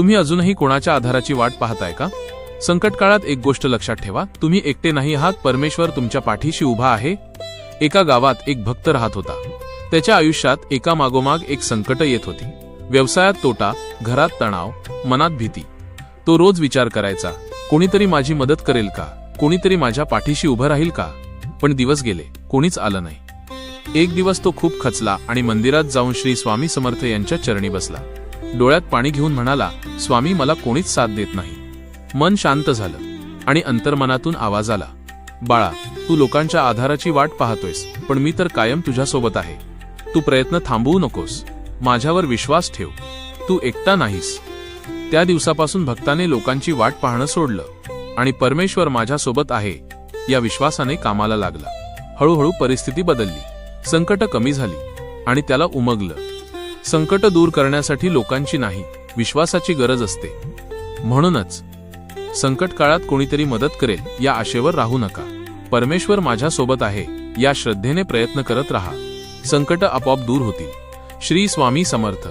तुम्ही अजूनही कोणाच्या आधाराची वाट पाहताय का? संकट काळात एक गोष्ट लक्षात ठेवा, तुम्ही एकटे नाही आहात, परमेश्वर तुमच्या पाठीशी उभा आहे. एका गावात एक भक्त राहत होता. त्याच्या आयुष्यात एका मागोमाग एक संकट येत होती. व्यवसायात तोटा, घरात तणाव, मनात भीती. तो रोज विचार करायचा, कोणीतरी माझी मदत करेल का, कोणीतरी माझ्या पाठीशी उभं राहील का? पण दिवस गेले, कोणीच आलं नाही. एक दिवस तो खूप खचला आणि मंदिरात जाऊन श्री स्वामी समर्थ यांच्या चरणी बसला. डोळ्यात पाणी घेऊन म्हणाला, स्वामी, मला कोणीच साथ देत नाही. मन शांत झालं आणि अंतर्मनातून आवाज आला, बाळा, तू लोकांच्या आधाराची वाट पाहतोयस, पण मी तर कायम तुझ्यासोबत आहे. तू प्रयत्न थांबवू नकोस, माझ्यावर विश्वास ठेव, तू एकटा नाहीस. त्या दिवसापासून भक्ताने लोकांची वाट पाहणं सोडलं आणि परमेश्वर माझ्यासोबत आहे या विश्वासाने कामाला लागला. हळूहळू परिस्थिती बदलली, संकट कमी झाली आणि त्याला उमगलं. संकट दूर करण्यासाठी लोकांची नाही, विश्वासाची गरज असते. म्हणूनच संकट काळात कोणीतरी मदत करेल या आशेवर राहू नका. परमेश्वर माझ्यासोबत आहे या श्रद्धेने प्रयत्न करत राहा. संकट आपोआप दूर होतील. श्री स्वामी समर्थ.